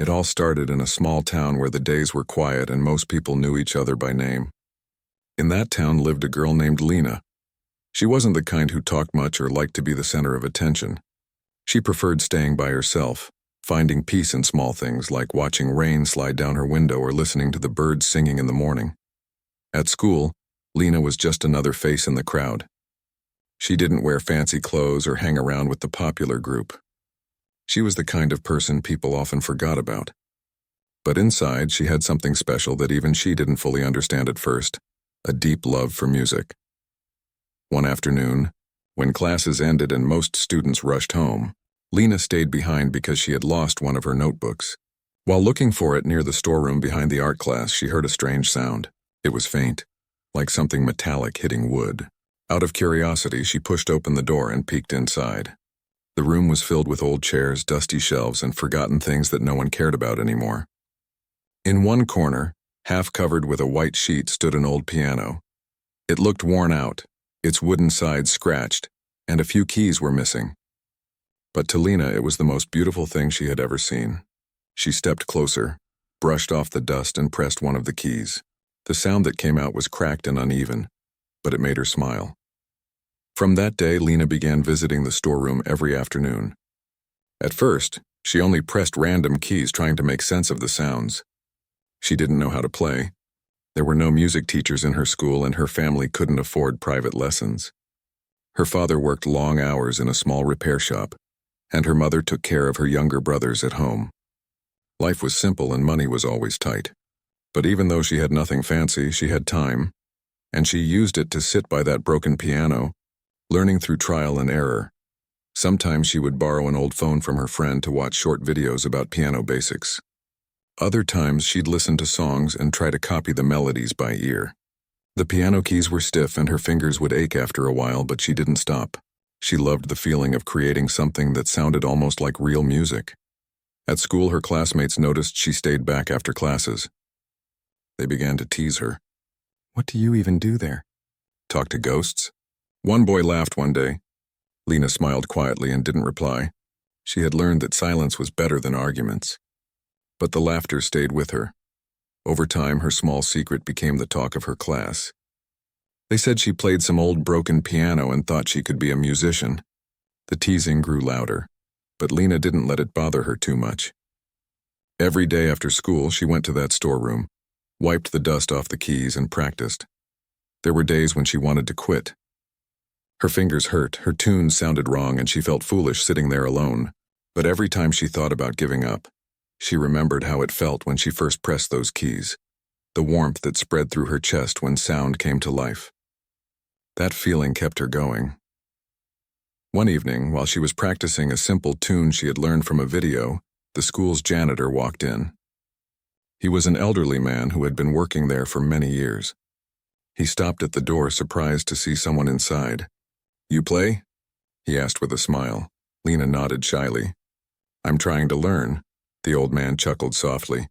It all started in a small town where the days were quiet and most people knew each other by name. In that town lived a girl named Lena. She wasn't the kind who talked much or liked to be the center of attention. She preferred staying by herself, finding peace in small things like watching rain slide down her window or listening to the birds singing in the morning. At school, Lena was just another face in the crowd. She didn't wear fancy clothes or hang around with the popular group. She was the kind of person people often forgot about. But inside, she had something special that even she didn't fully understand at first, a deep love for music. One afternoon, when classes ended and most students rushed home, Lena stayed behind because she had lost one of her notebooks. While looking for it near the storeroom behind the art class, she heard a strange sound. It was faint, like something metallic hitting wood. Out of curiosity, she pushed open the door and peeked inside. The room was filled with old chairs, dusty shelves, and forgotten things that no one cared about anymore. In one corner, half covered with a white sheet, stood an old piano. It looked worn out, its wooden sides scratched, and a few keys were missing. But to Lena, it was the most beautiful thing she had ever seen. She stepped closer, brushed off the dust, and pressed one of the keys. The sound that came out was cracked and uneven, but it made her smile. From that day, Lena began visiting the storeroom every afternoon. At first, she only pressed random keys trying to make sense of the sounds. She didn't know how to play. There were no music teachers in her school, and her family couldn't afford private lessons. Her father worked long hours in a small repair shop, and her mother took care of her younger brothers at home. Life was simple and money was always tight. But even though she had nothing fancy, she had time, and she used it to sit by that broken piano, learning through trial and error. Sometimes she would borrow an old phone from her friend to watch short videos about piano basics. Other times she'd listen to songs and try to copy the melodies by ear. The piano keys were stiff and her fingers would ache after a while, but she didn't stop. She loved the feeling of creating something that sounded almost like real music. At school, her classmates noticed she stayed back after classes. They began to tease her. "What do you even do there? Talk to ghosts?" One boy laughed one day. Lena smiled quietly and didn't reply. She had learned that silence was better than arguments. But the laughter stayed with her. Over time, her small secret became the talk of her class. They said she played some old broken piano and thought she could be a musician. The teasing grew louder, but Lena didn't let it bother her too much. Every day after school, she went to that storeroom, wiped the dust off the keys, and practiced. There were days when she wanted to quit. Her fingers hurt, her tunes sounded wrong, and she felt foolish sitting there alone. But every time she thought about giving up, she remembered how it felt when she first pressed those keys, the warmth that spread through her chest when sound came to life. That feeling kept her going. One evening, while she was practicing a simple tune she had learned from a video, the school's janitor walked in. He was an elderly man who had been working there for many years. He stopped at the door, surprised to see someone inside. "You play?" he asked with a smile. Lena nodded shyly. "I'm trying to learn." The old man chuckled softly.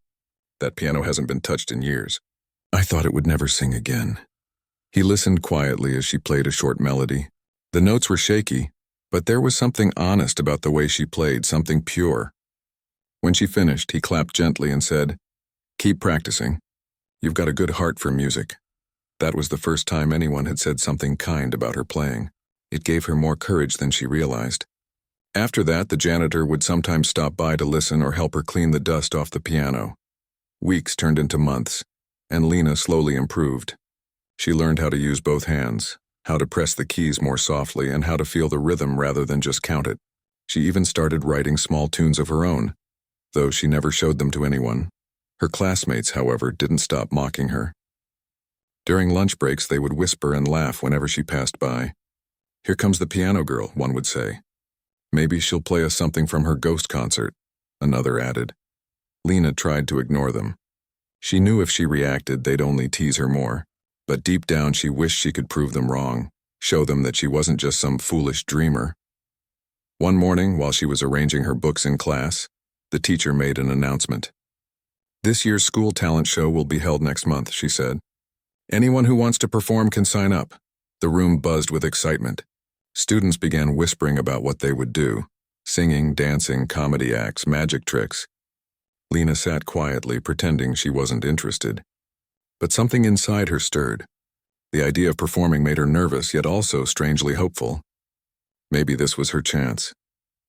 "That piano hasn't been touched in years. I thought it would never sing again." He listened quietly as she played a short melody. The notes were shaky, but there was something honest about the way she played, something pure. When she finished, he clapped gently and said, "Keep practicing. You've got a good heart for music." That was the first time anyone had said something kind about her playing. It gave her more courage than she realized. After that, the janitor would sometimes stop by to listen or help her clean the dust off the piano. Weeks turned into months, and Lena slowly improved. She learned how to use both hands, how to press the keys more softly, and how to feel the rhythm rather than just count it. She even started writing small tunes of her own, though she never showed them to anyone. Her classmates, however, didn't stop mocking her. During lunch breaks, they would whisper and laugh whenever she passed by. "Here comes the piano girl," one would say. "Maybe she'll play us something from her ghost concert," another added. Lena tried to ignore them. She knew if she reacted, they'd only tease her more. But deep down, she wished she could prove them wrong, show them that she wasn't just some foolish dreamer. One morning, while she was arranging her books in class, the teacher made an announcement. "This year's school talent show will be held next month," she said. "Anyone who wants to perform can sign up." The room buzzed with excitement. Students began whispering about what they would do: singing, dancing, comedy acts, magic tricks. Lena sat quietly, pretending she wasn't interested. But something inside her stirred. The idea of performing made her nervous, yet also strangely hopeful. Maybe this was her chance.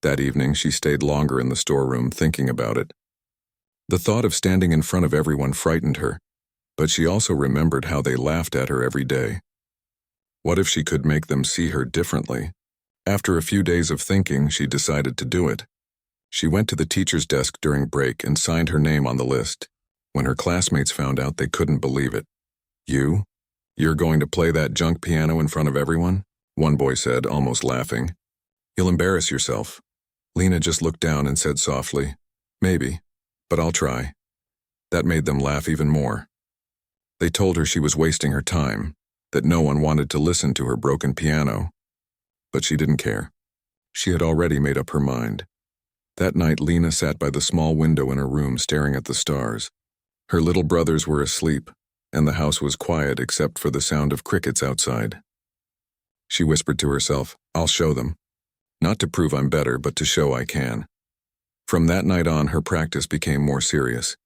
That evening, she stayed longer in the storeroom, thinking about it. The thought of standing in front of everyone frightened her, but she also remembered how they laughed at her every day. What if she could make them see her differently? After a few days of thinking, she decided to do it. She went to the teacher's desk during break and signed her name on the list. When her classmates found out, they couldn't believe it. "You? You're going to play that junk piano in front of everyone?" one boy said, almost laughing. "You'll embarrass yourself." Lena just looked down and said softly, "Maybe, but I'll try." That made them laugh even more. They told her she was wasting her time, that no one wanted to listen to her broken piano. But she didn't care. She had already made up her mind. That night, Lena sat by the small window in her room staring at the stars. Her little brothers were asleep, and the house was quiet except for the sound of crickets outside. She whispered to herself, "I'll show them. Not to prove I'm better, but to show I can." From that night on, her practice became more serious.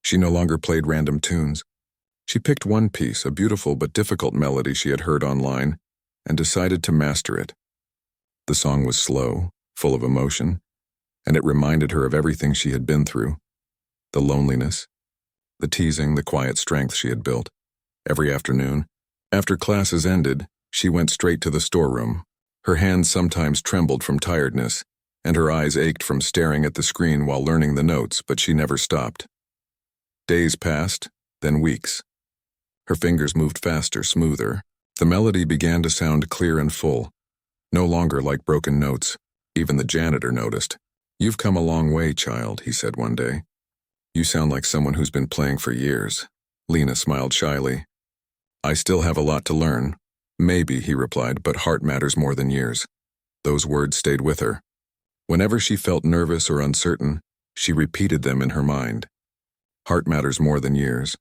She no longer played random tunes. She picked one piece, a beautiful but difficult melody she had heard online, and decided to master it. The song was slow, full of emotion, and it reminded her of everything she had been through. The loneliness, the teasing, the quiet strength she had built. Every afternoon, after classes ended, she went straight to the storeroom. Her hands sometimes trembled from tiredness, and her eyes ached from staring at the screen while learning the notes, but she never stopped. Days passed, then weeks. Her fingers moved faster, smoother. The melody began to sound clear and full, no longer like broken notes. Even the janitor noticed. "You've come a long way, child," he said one day. "You sound like someone who's been playing for years." Lena smiled shyly. "I still have a lot to learn." "Maybe," he replied, "but heart matters more than years." Those words stayed with her. Whenever she felt nervous or uncertain, she repeated them in her mind. Heart matters more than years.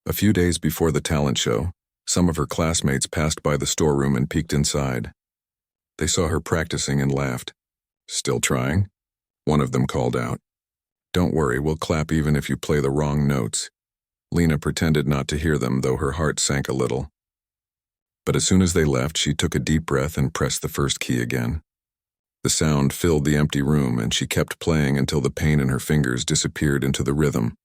A few days before the talent show, some of her classmates passed by the storeroom and peeked inside. They saw her practicing and laughed. "Still trying?" one of them called out. "Don't worry, we'll clap even if you play the wrong notes." Lena pretended not to hear them, though her heart sank a little. But as soon as they left, she took a deep breath and pressed the first key again. The sound filled the empty room, and she kept playing until the pain in her fingers disappeared into the rhythm.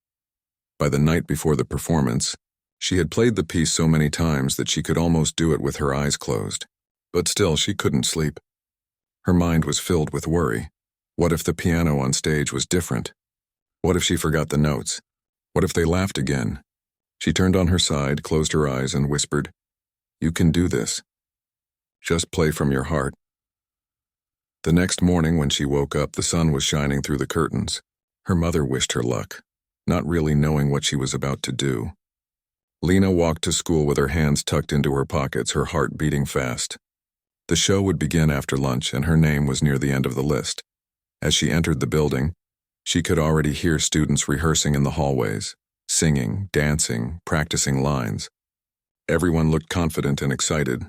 By the night before the performance, she had played the piece so many times that she could almost do it with her eyes closed. But still, she couldn't sleep. Her mind was filled with worry. What if the piano on stage was different? What if she forgot the notes? What if they laughed again? She turned on her side, closed her eyes, and whispered, "You can do this. Just play from your heart." The next morning when she woke up, the sun was shining through the curtains. Her mother wished her luck, not really knowing what she was about to do. Lena walked to school with her hands tucked into her pockets, her heart beating fast. The show would begin after lunch, and her name was near the end of the list. As she entered the building, she could already hear students rehearsing in the hallways, singing, dancing, practicing lines. Everyone looked confident and excited.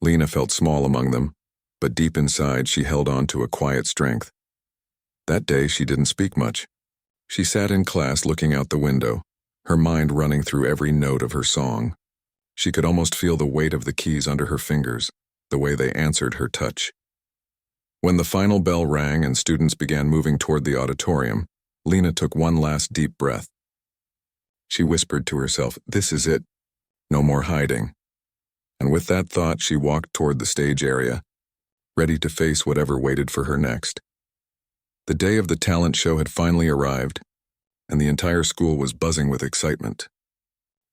Lena felt small among them, but deep inside she held on to a quiet strength. That day she didn't speak much. She sat in class looking out the window, her mind running through every note of her song. She could almost feel the weight of the keys under her fingers, the way they answered her touch. When the final bell rang and students began moving toward the auditorium, Lena took one last deep breath. She whispered to herself, "This is it. No more hiding." And with that thought, she walked toward the stage area, ready to face whatever waited for her next. The day of the talent show had finally arrived, and the entire school was buzzing with excitement.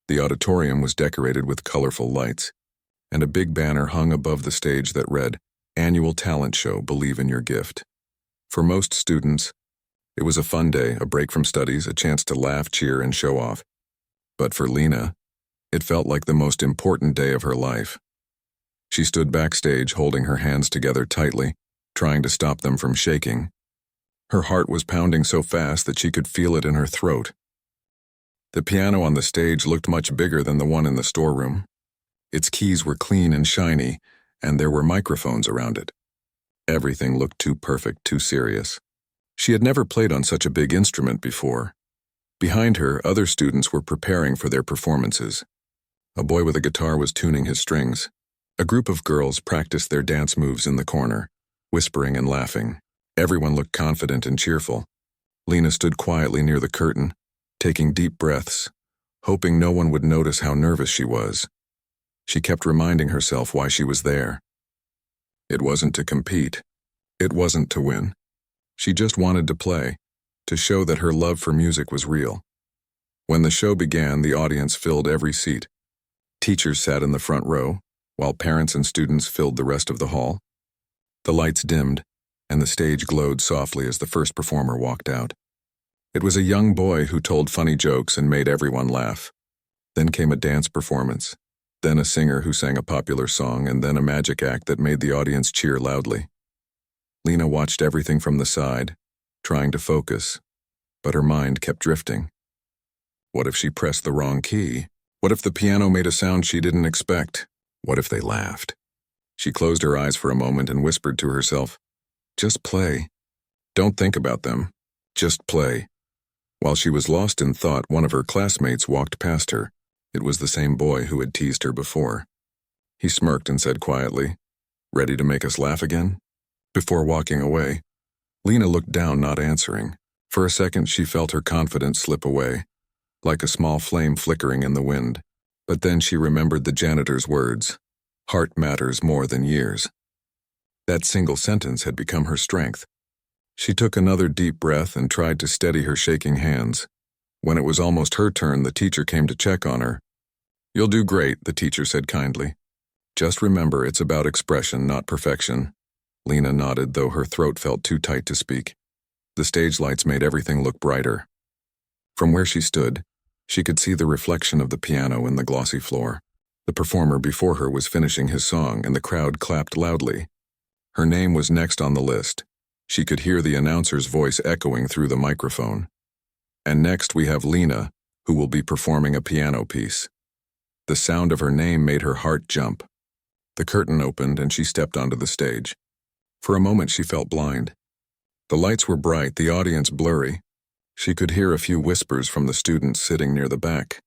The auditorium was decorated with colorful lights, and a big banner hung above the stage that read, "Annual Talent Show, Believe in Your Gift." For most students, it was a fun day, a break from studies, a chance to laugh, cheer, and show off. But for Lena, it felt like the most important day of her life. She stood backstage holding her hands together tightly, trying to stop them from shaking. Her heart was pounding so fast that she could feel it in her throat. The piano on the stage looked much bigger than the one in the storeroom. Its keys were clean and shiny, and there were microphones around it. Everything looked too perfect, too serious. She had never played on such a big instrument before. Behind her, other students were preparing for their performances. A boy with a guitar was tuning his strings. A group of girls practiced their dance moves in the corner, whispering and laughing. Everyone looked confident and cheerful. Lena stood quietly near the curtain, taking deep breaths, hoping no one would notice how nervous she was. She kept reminding herself why she was there. It wasn't to compete. It wasn't to win. She just wanted to play, to show that her love for music was real. When the show began, the audience filled every seat. Teachers sat in the front row, while parents and students filled the rest of the hall. The lights dimmed, and the stage glowed softly as the first performer walked out. It was a young boy who told funny jokes and made everyone laugh. Then came a dance performance, then a singer who sang a popular song, and then a magic act that made the audience cheer loudly. Lena watched everything from the side, trying to focus, but her mind kept drifting. What if she pressed the wrong key? What if the piano made a sound she didn't expect? What if they laughed? She closed her eyes for a moment and whispered to herself, "Just play. Don't think about them. Just play." While she was lost in thought, one of her classmates walked past her. It was the same boy who had teased her before. He smirked and said quietly, "Ready to make us laugh again?" Before walking away, Lena looked down, not answering. For a second, she felt her confidence slip away, like a small flame flickering in the wind. But then she remembered the janitor's words, "Heart matters more than years." That single sentence had become her strength. She took another deep breath and tried to steady her shaking hands. When it was almost her turn, the teacher came to check on her. "You'll do great," the teacher said kindly. "Just remember, it's about expression, not perfection." Lena nodded, though her throat felt too tight to speak. The stage lights made everything look brighter. From where she stood, she could see the reflection of the piano in the glossy floor. The performer before her was finishing his song, and the crowd clapped loudly. Her name was next on the list. She could hear the announcer's voice echoing through the microphone. "And next we have Lena, who will be performing a piano piece." The sound of her name made her heart jump. The curtain opened and she stepped onto the stage. For a moment she felt blind. The lights were bright, the audience blurry. She could hear a few whispers from the students sitting near the back.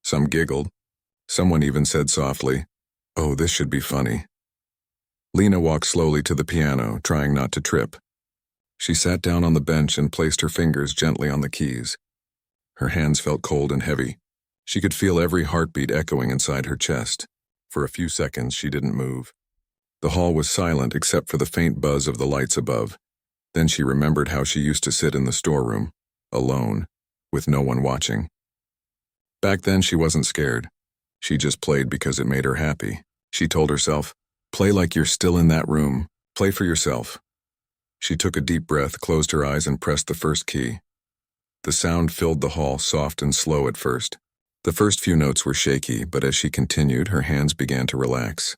Some giggled. Someone even said softly, "Oh, this should be funny." Lena walked slowly to the piano, trying not to trip. She sat down on the bench and placed her fingers gently on the keys. Her hands felt cold and heavy. She could feel every heartbeat echoing inside her chest. For a few seconds, she didn't move. The hall was silent except for the faint buzz of the lights above. Then she remembered how she used to sit in the storeroom, alone, with no one watching. Back then, she wasn't scared. She just played because it made her happy. She told herself, "Play like you're still in that room. Play for yourself." She took a deep breath, closed her eyes, and pressed the first key. The sound filled the hall, soft and slow at first. The first few notes were shaky, but as she continued, her hands began to relax.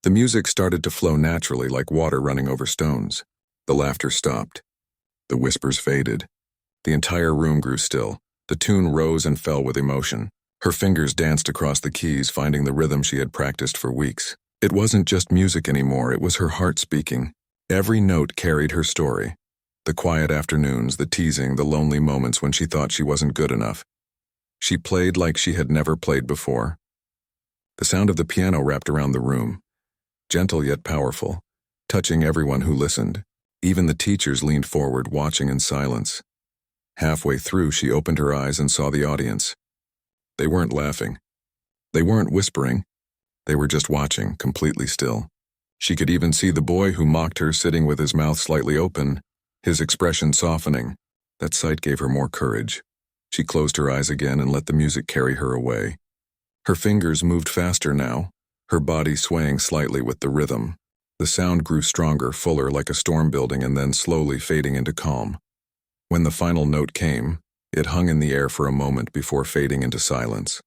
The music started to flow naturally, like water running over stones. The laughter stopped. The whispers faded. The entire room grew still. The tune rose and fell with emotion. Her fingers danced across the keys, finding the rhythm she had practiced for weeks. It wasn't just music anymore, it was her heart speaking. Every note carried her story. The quiet afternoons, the teasing, the lonely moments when she thought she wasn't good enough. She played like she had never played before. The sound of the piano wrapped around the room, gentle yet powerful, touching everyone who listened. Even the teachers leaned forward, watching in silence. Halfway through, she opened her eyes and saw the audience. They weren't laughing. They weren't whispering. They were just watching, completely still. She could even see the boy who mocked her sitting with his mouth slightly open, his expression softening. That sight gave her more courage. She closed her eyes again and let the music carry her away. Her fingers moved faster now, her body swaying slightly with the rhythm. The sound grew stronger, fuller, like a storm building, and then slowly fading into calm. When the final note came, it hung in the air for a moment before fading into silence.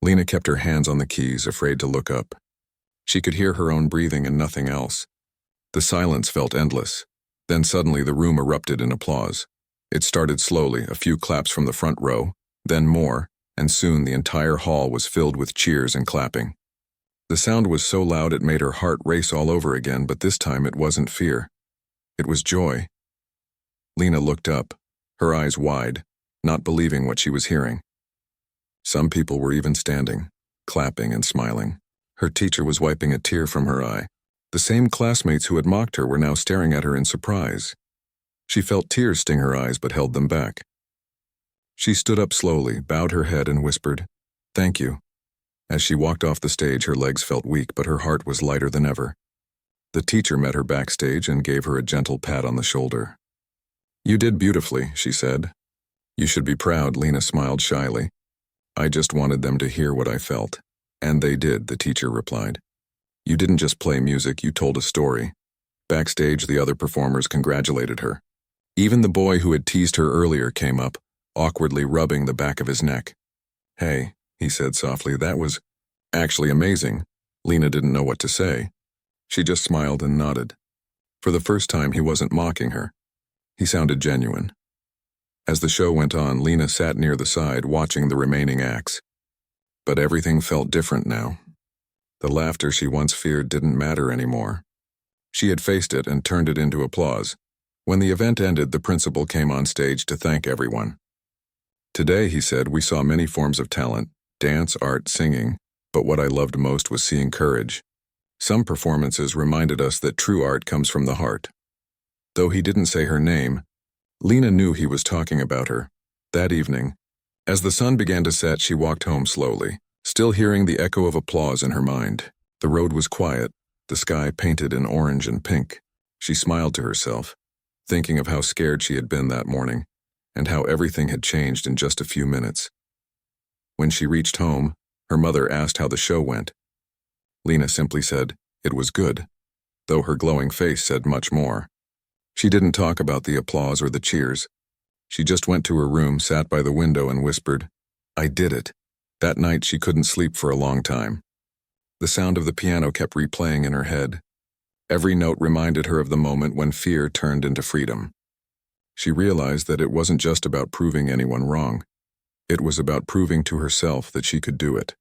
Lena kept her hands on the keys, afraid to look up. She could hear her own breathing and nothing else. The silence felt endless. Then suddenly the room erupted in applause. It started slowly, a few claps from the front row, then more, and soon the entire hall was filled with cheers and clapping. The sound was so loud it made her heart race all over again, but this time it wasn't fear. It was joy. Lena looked up, her eyes wide, not believing what she was hearing. Some people were even standing, clapping and smiling. Her teacher was wiping a tear from her eye. The same classmates who had mocked her were now staring at her in surprise. She felt tears sting her eyes but held them back. She stood up slowly, bowed her head and whispered, "Thank you." As she walked off the stage, her legs felt weak, but her heart was lighter than ever. The teacher met her backstage and gave her a gentle pat on the shoulder. "You did beautifully," she said. "You should be proud," Lena smiled shyly. "I just wanted them to hear what I felt." "And they did," the teacher replied. "You didn't just play music, you told a story." Backstage, the other performers congratulated her. Even the boy who had teased her earlier came up, awkwardly rubbing the back of his neck. "Hey," he said softly, "that was actually amazing." Lena didn't know what to say. She just smiled and nodded. For the first time, he wasn't mocking her. He sounded genuine. As the show went on, Lena sat near the side, watching the remaining acts. But everything felt different now. The laughter she once feared didn't matter anymore. She had faced it and turned it into applause. When the event ended, the principal came on stage to thank everyone. "Today," he said, "we saw many forms of talent, dance, art, singing, but what I loved most was seeing courage. Some performances reminded us that true art comes from the heart." Though he didn't say her name, Lena knew he was talking about her. That evening, as the sun began to set, she walked home slowly, still hearing the echo of applause in her mind. The road was quiet, the sky painted in orange and pink. She smiled to herself, thinking of how scared she had been that morning, and how everything had changed in just a few minutes. When she reached home, her mother asked how the show went. Lena simply said, "It was good," though her glowing face said much more. She didn't talk about the applause or the cheers. She just went to her room, sat by the window and whispered, "I did it." That night she couldn't sleep for a long time. The sound of the piano kept replaying in her head. Every note reminded her of the moment when fear turned into freedom. She realized that it wasn't just about proving anyone wrong. It was about proving to herself that she could do it.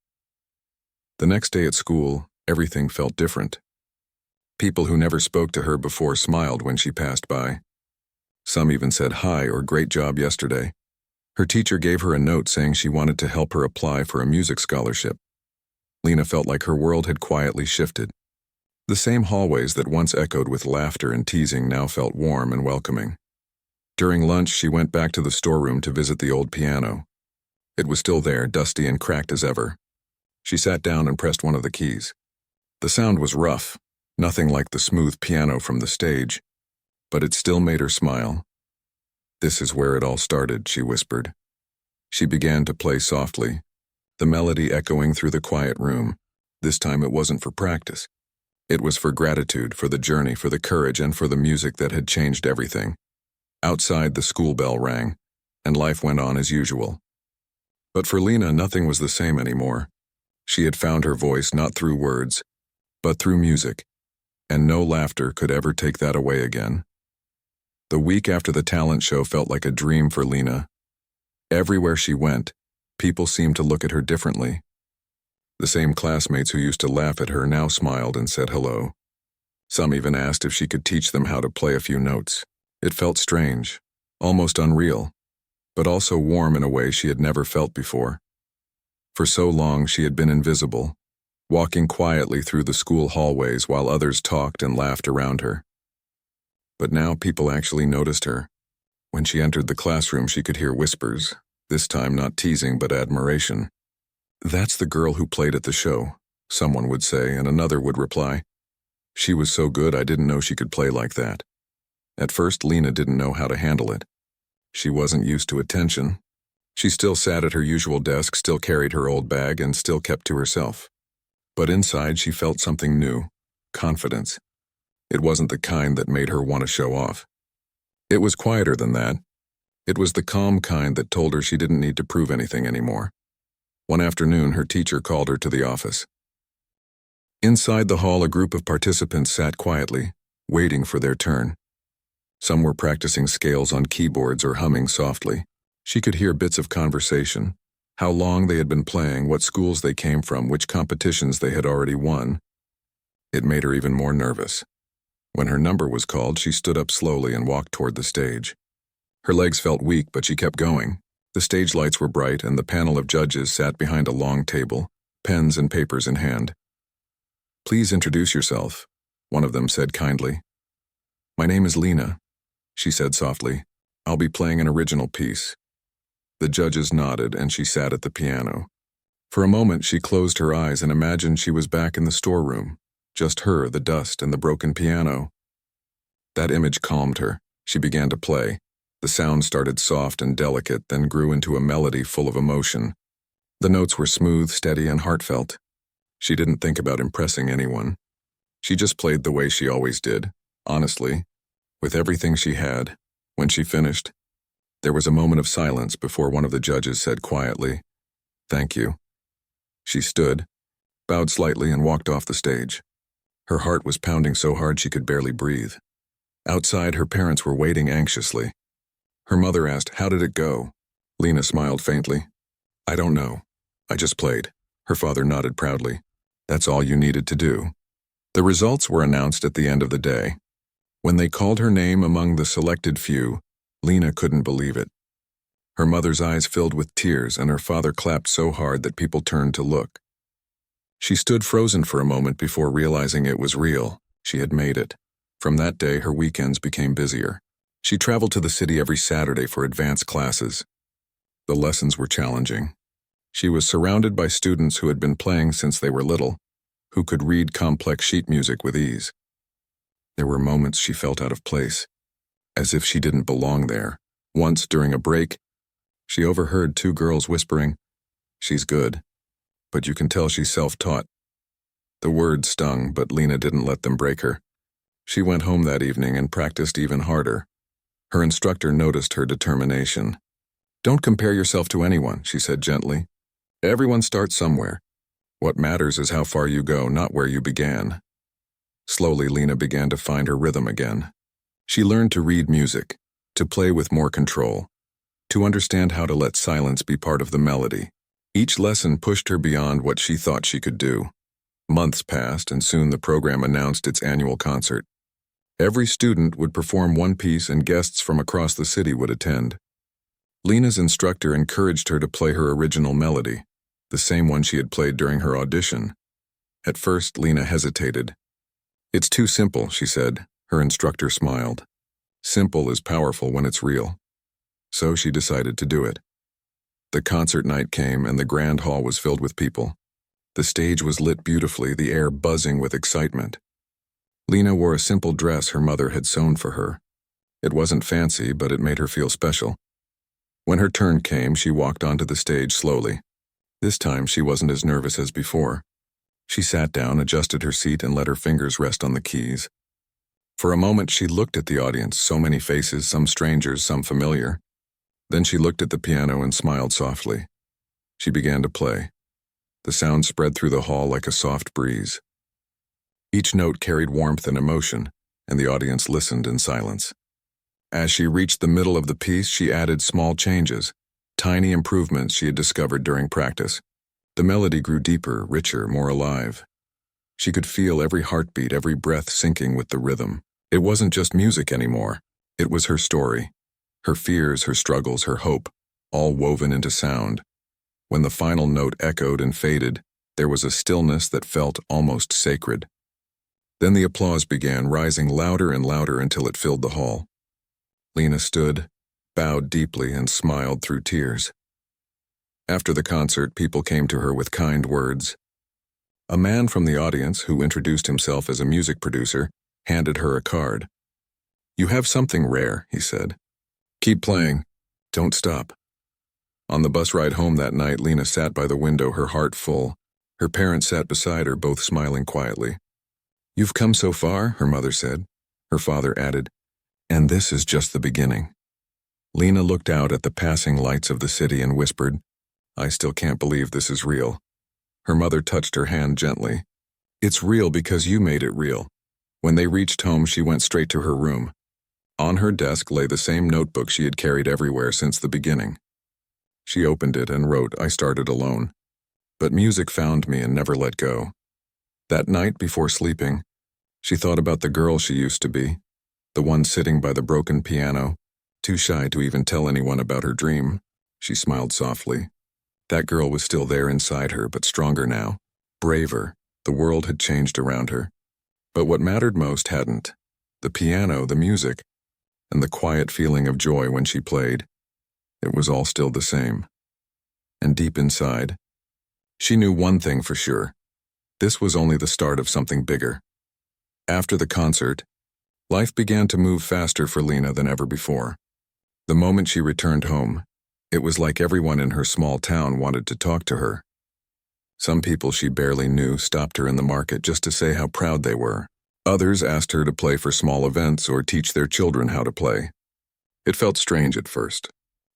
The next day at school, everything felt different. People who never spoke to her before smiled when she passed by. Some even said hi or great job yesterday. Her teacher gave her a note saying she wanted to help her apply for a music scholarship. Lena felt like her world had quietly shifted. The same hallways that once echoed with laughter and teasing now felt warm and welcoming. During lunch, she went back to the storeroom to visit the old piano. It was still there, dusty and cracked as ever. She sat down and pressed one of the keys. The sound was rough, nothing like the smooth piano from the stage, but it still made her smile. "This is where it all started," she whispered. She began to play softly, the melody echoing through the quiet room. This time it wasn't for practice. It was for gratitude, for the journey, for the courage, and for the music that had changed everything. Outside, the school bell rang, and life went on as usual. But for Lena, nothing was the same anymore. She had found her voice not through words, but through music, and no laughter could ever take that away again. The week after the talent show felt like a dream for Lena. Everywhere she went, people seemed to look at her differently. The same classmates who used to laugh at her now smiled and said hello. Some even asked if she could teach them how to play a few notes. It felt strange, almost unreal, but also warm in a way she had never felt before. For so long she had been invisible, walking quietly through the school hallways while others talked and laughed around her. But now people actually noticed her. When she entered the classroom, she could hear whispers, this time not teasing but admiration. "That's the girl who played at the show," someone would say, and another would reply, "She was so good I didn't know she could play like that." At first, Lena didn't know how to handle it. She wasn't used to attention. She still sat at her usual desk, still carried her old bag, and still kept to herself. But inside she felt something new, confidence. It wasn't the kind that made her want to show off. It was quieter than that. It was the calm kind that told her she didn't need to prove anything anymore. One afternoon, her teacher called her to the office. Inside the hall, a group of participants sat quietly, waiting for their turn. Some were practicing scales on keyboards or humming softly. She could hear bits of conversation, how long they had been playing, what schools they came from, which competitions they had already won. It made her even more nervous. When her number was called, she stood up slowly and walked toward the stage. Her legs felt weak, but she kept going. The stage lights were bright, and the panel of judges sat behind a long table, pens and papers in hand. "Please introduce yourself," one of them said kindly. "My name is Lena," she said softly. "I'll be playing an original piece." The judges nodded, and she sat at the piano. For a moment, she closed her eyes and imagined she was back in the storeroom. Just her, the dust, and the broken piano. That image calmed her. She began to play. The sound started soft and delicate, then grew into a melody full of emotion. The notes were smooth, steady, and heartfelt. She didn't think about impressing anyone. She just played the way she always did, honestly, with everything she had. When she finished, there was a moment of silence before one of the judges said quietly, "Thank you." She stood, bowed slightly, and walked off the stage. Her heart was pounding so hard she could barely breathe. Outside, her parents were waiting anxiously. Her mother asked, "How did it go?" Lena smiled faintly. "I don't know. I just played." Her father nodded proudly. "That's all you needed to do." The results were announced at the end of the day. When they called her name among the selected few, Lena couldn't believe it. Her mother's eyes filled with tears, and her father clapped so hard that people turned to look. She stood frozen for a moment before realizing it was real. She had made it. From that day, her weekends became busier. She traveled to the city every Saturday for advanced classes. The lessons were challenging. She was surrounded by students who had been playing since they were little, who could read complex sheet music with ease. There were moments she felt out of place, as if she didn't belong there. Once, during a break, she overheard two girls whispering, "She's good, but you can tell she's self-taught." The words stung, but Lena didn't let them break her. She went home that evening and practiced even harder. Her instructor noticed her determination. "Don't compare yourself to anyone," she said gently. "Everyone starts somewhere. What matters is how far you go, not where you began." Slowly, Lena began to find her rhythm again. She learned to read music, to play with more control, to understand how to let silence be part of the melody. Each lesson pushed her beyond what she thought she could do. Months passed, and soon the program announced its annual concert. Every student would perform one piece, and guests from across the city would attend. Lena's instructor encouraged her to play her original melody, the same one she had played during her audition. At first, Lena hesitated. "It's too simple," she said. Her instructor smiled. "Simple is powerful when it's real." So she decided to do it. The concert night came, and the grand hall was filled with people. The stage was lit beautifully, the air buzzing with excitement. Lena wore a simple dress her mother had sewn for her. It wasn't fancy, but it made her feel special. When her turn came, she walked onto the stage slowly. This time, she wasn't as nervous as before. She sat down, adjusted her seat, and let her fingers rest on the keys. For a moment, she looked at the audience, so many faces, some strangers, some familiar. Then she looked at the piano and smiled softly. She began to play. The sound spread through the hall like a soft breeze. Each note carried warmth and emotion, and the audience listened in silence. As she reached the middle of the piece, she added small changes, tiny improvements she had discovered during practice. The melody grew deeper, richer, more alive. She could feel every heartbeat, every breath syncing with the rhythm. It wasn't just music anymore. It was her story. Her fears, her struggles, her hope, all woven into sound. When the final note echoed and faded, there was a stillness that felt almost sacred. Then the applause began, rising louder and louder until it filled the hall. Lena stood, bowed deeply, and smiled through tears. After the concert, people came to her with kind words. A man from the audience, who introduced himself as a music producer, handed her a card. "You have something rare," he said. "Keep playing. Don't stop." On the bus ride home that night, Lena sat by the window, her heart full. Her parents sat beside her, both smiling quietly. "You've come so far," her mother said. Her father added, "And this is just the beginning." Lena looked out at the passing lights of the city and whispered, "I still can't believe this is real." Her mother touched her hand gently. "It's real because you made it real." When they reached home, she went straight to her room. On her desk lay the same notebook she had carried everywhere since the beginning. She opened it and wrote, "I started alone, but music found me and never let go." That night, before sleeping, she thought about the girl she used to be, the one sitting by the broken piano, Too shy to even tell anyone about her dream, she smiled softly. That girl was still there inside her, but stronger now, braver. The world had changed around her. But what mattered most hadn't. The piano, the music, and the quiet feeling of joy when she played. It was all still the same. And deep inside, she knew one thing for sure. This was only the start of something bigger. After the concert, life began to move faster for Lena than ever before. The moment she returned home, it was like everyone in her small town wanted to talk to her. Some people she barely knew stopped her in the market just to say how proud they were. Others asked her to play for small events or teach their children how to play. It felt strange at first.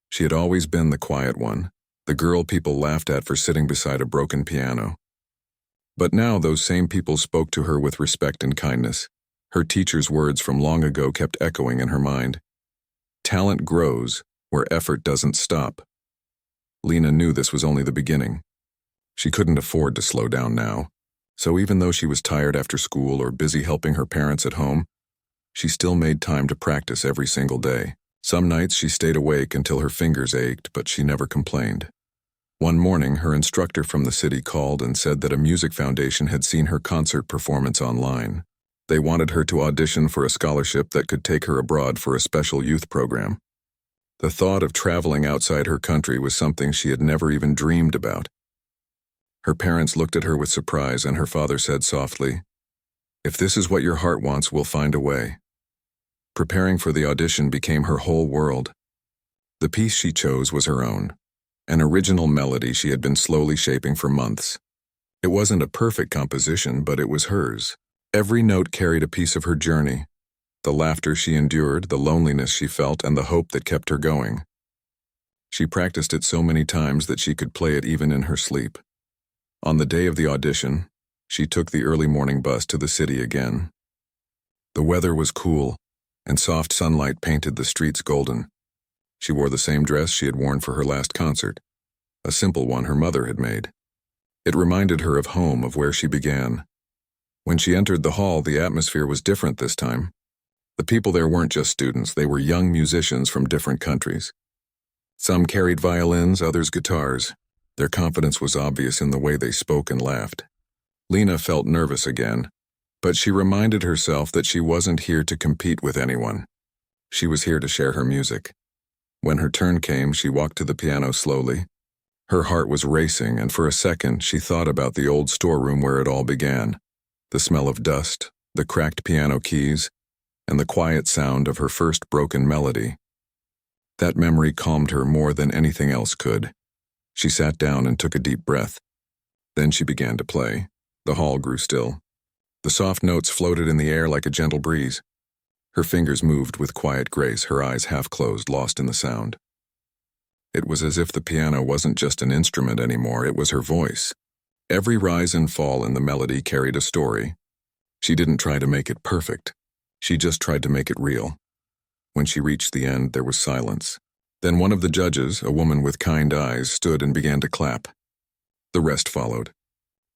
She had always been the quiet one, the girl people laughed at for sitting beside a broken piano. But now those same people spoke to her with respect and kindness. Her teacher's words from long ago kept echoing in her mind. Talent grows where effort doesn't stop. Lena knew this was only the beginning. She couldn't afford to slow down now, so even though she was tired after school or busy helping her parents at home, she still made time to practice every single day. Some nights she stayed awake until her fingers ached, but she never complained. One morning, her instructor from the city called and said that a music foundation had seen her concert performance online. They wanted her to audition for a scholarship that could take her abroad for a special youth program. The thought of traveling outside her country was something she had never even dreamed about. Her parents looked at her with surprise, and her father said softly, "If this is what your heart wants, we'll find a way." Preparing for the audition became her whole world. The piece she chose was her own, an original melody she had been slowly shaping for months. It wasn't a perfect composition, but it was hers. Every note carried a piece of her journey, the laughter she endured, the loneliness she felt, and the hope that kept her going. She practiced it so many times that she could play it even in her sleep. On the day of the audition, she took the early morning bus to the city again. The weather was cool, and soft sunlight painted the streets golden. She wore the same dress she had worn for her last concert, a simple one her mother had made. It reminded her of home, of where she began. When she entered the hall, the atmosphere was different this time. The people there weren't just students, they were young musicians from different countries. Some carried violins, others guitars. Their confidence was obvious in the way they spoke and laughed. Lena felt nervous again, but she reminded herself that she wasn't here to compete with anyone. She was here to share her music. When her turn came, she walked to the piano slowly. Her heart was racing, and for a second she thought about the old storeroom where it all began. The smell of dust, the cracked piano keys, and the quiet sound of her first broken melody. That memory calmed her more than anything else could. She sat down and took a deep breath. Then she began to play. The hall grew still. The soft notes floated in the air like a gentle breeze. Her fingers moved with quiet grace, her eyes half closed, lost in the sound. It was as if the piano wasn't just an instrument anymore, it was her voice. Every rise and fall in the melody carried a story. She didn't try to make it perfect. She just tried to make it real. When she reached the end, there was silence. Then one of the judges, a woman with kind eyes, stood and began to clap. The rest followed.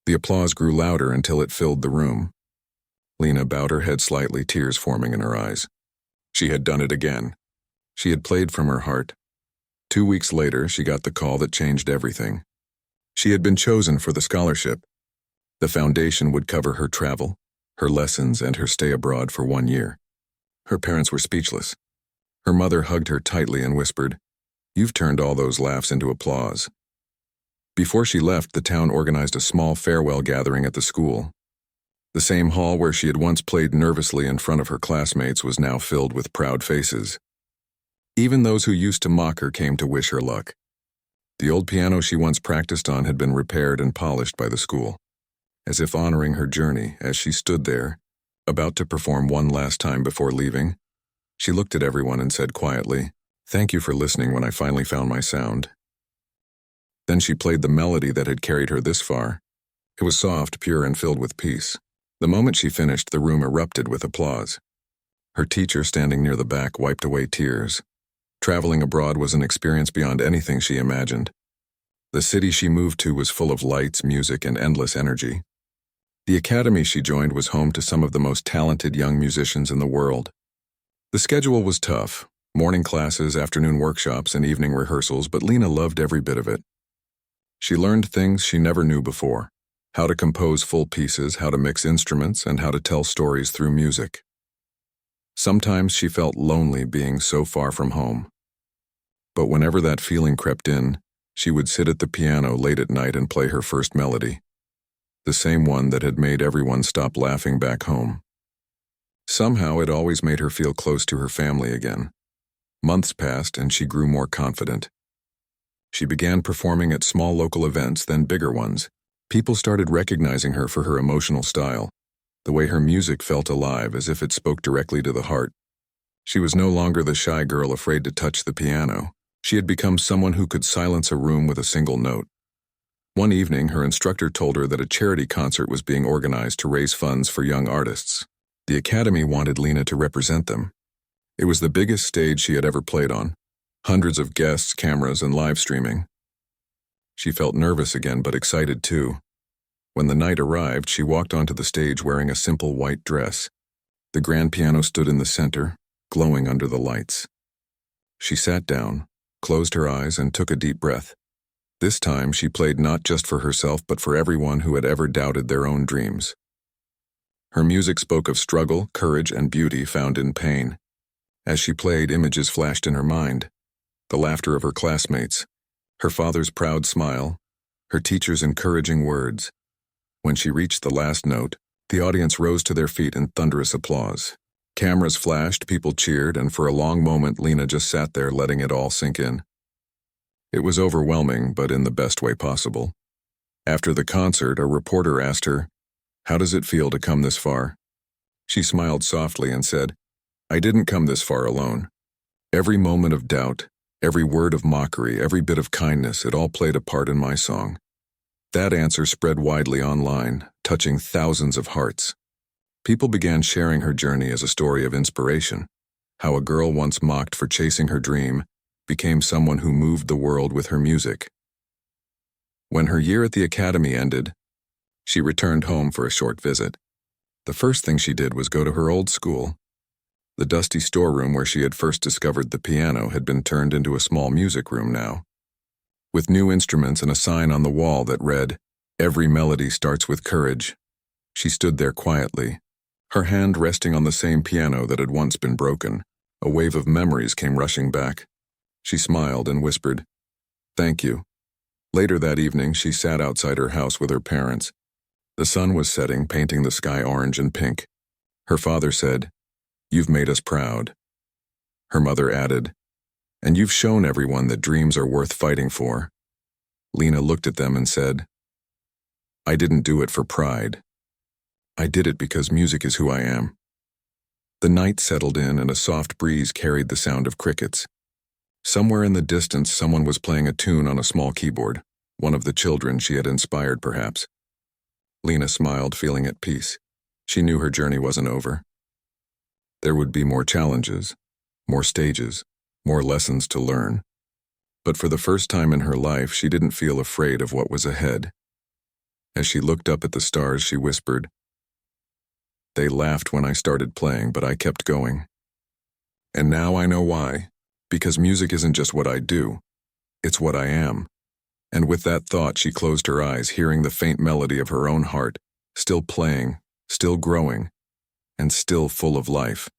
The applause grew louder until it filled the room. Lena bowed her head slightly, tears forming in her eyes. She had done it again. She had played from her heart. 2 weeks later, she got the call that changed everything. She had been chosen for the scholarship. The foundation would cover her travel, her lessons, and her stay abroad for 1 year. Her parents were speechless. Her mother hugged her tightly and whispered, "You've turned all those laughs into applause." Before she left, the town organized a small farewell gathering at the school. The same hall where she had once played nervously in front of her classmates was now filled with proud faces. Even those who used to mock her came to wish her luck. The old piano she once practiced on had been repaired and polished by the school. As if honoring her journey, as she stood there, about to perform one last time before leaving, she looked at everyone and said quietly, "Thank you for listening when I finally found my sound." Then she played the melody that had carried her this far. It was soft, pure, and filled with peace. The moment she finished, the room erupted with applause. Her teacher, standing near the back, wiped away tears. Traveling abroad was an experience beyond anything she imagined. The city she moved to was full of lights, music, and endless energy. The academy she joined was home to some of the most talented young musicians in the world. The schedule was tough. Morning classes, afternoon workshops, and evening rehearsals, but Lena loved every bit of it. She learned things she never knew before: how to compose full pieces, how to mix instruments, and how to tell stories through music. Sometimes she felt lonely being so far from home. But whenever that feeling crept in, she would sit at the piano late at night and play her first melody, the same one that had made everyone stop laughing back home. Somehow it always made her feel close to her family again. Months passed and she grew more confident. She began performing at small local events, then bigger ones. People started recognizing her for her emotional style, the way her music felt alive, as if it spoke directly to the heart. She was no longer the shy girl afraid to touch the piano. She had become someone who could silence a room with a single note. One evening, her instructor told her that a charity concert was being organized to raise funds for young artists. The Academy wanted Lena to represent them. It was the biggest stage she had ever played on. Hundreds of guests, cameras, and live streaming. She felt nervous again, but excited too. When the night arrived, she walked onto the stage wearing a simple white dress. The grand piano stood in the center, glowing under the lights. She sat down, closed her eyes, and took a deep breath. This time, she played not just for herself, but for everyone who had ever doubted their own dreams. Her music spoke of struggle, courage, and beauty found in pain. As she played, images flashed in her mind: the laughter of her classmates, her father's proud smile, her teacher's encouraging words. When she reached the last note, the audience rose to their feet in thunderous applause. Cameras flashed, people cheered, and for a long moment Lena just sat there letting it all sink in. It was overwhelming, but in the best way possible. After the concert, a reporter asked her, "How does it feel to come this far?" She smiled softly and said, "I didn't come this far alone. Every moment of doubt, every word of mockery, every bit of kindness, it all played a part in my song." That answer spread widely online, touching thousands of hearts. People began sharing her journey as a story of inspiration, how a girl once mocked for chasing her dream became someone who moved the world with her music. When her year at the Academy ended, she returned home for a short visit. The first thing she did was go to her old school. The dusty storeroom where she had first discovered the piano had been turned into a small music room now, with new instruments and a sign on the wall that read, "Every melody starts with courage." She stood there quietly, her hand resting on the same piano that had once been broken. A wave of memories came rushing back. She smiled and whispered, "Thank you." Later that evening, she sat outside her house with her parents. The sun was setting, painting the sky orange and pink. Her father said, "You've made us proud." Her mother added, "And you've shown everyone that dreams are worth fighting for." Lena looked at them and said, "I didn't do it for pride. I did it because music is who I am." The night settled in and a soft breeze carried the sound of crickets. Somewhere in the distance, someone was playing a tune on a small keyboard, one of the children she had inspired perhaps. Lena smiled, feeling at peace. She knew her journey wasn't over. There would be more challenges, more stages, more lessons to learn. But for the first time in her life, she didn't feel afraid of what was ahead. As she looked up at the stars, she whispered, "They laughed when I started playing, but I kept going. And now I know why. Because music isn't just what I do, it's what I am." And with that thought, she closed her eyes, hearing the faint melody of her own heart, still playing, still growing, and still full of life.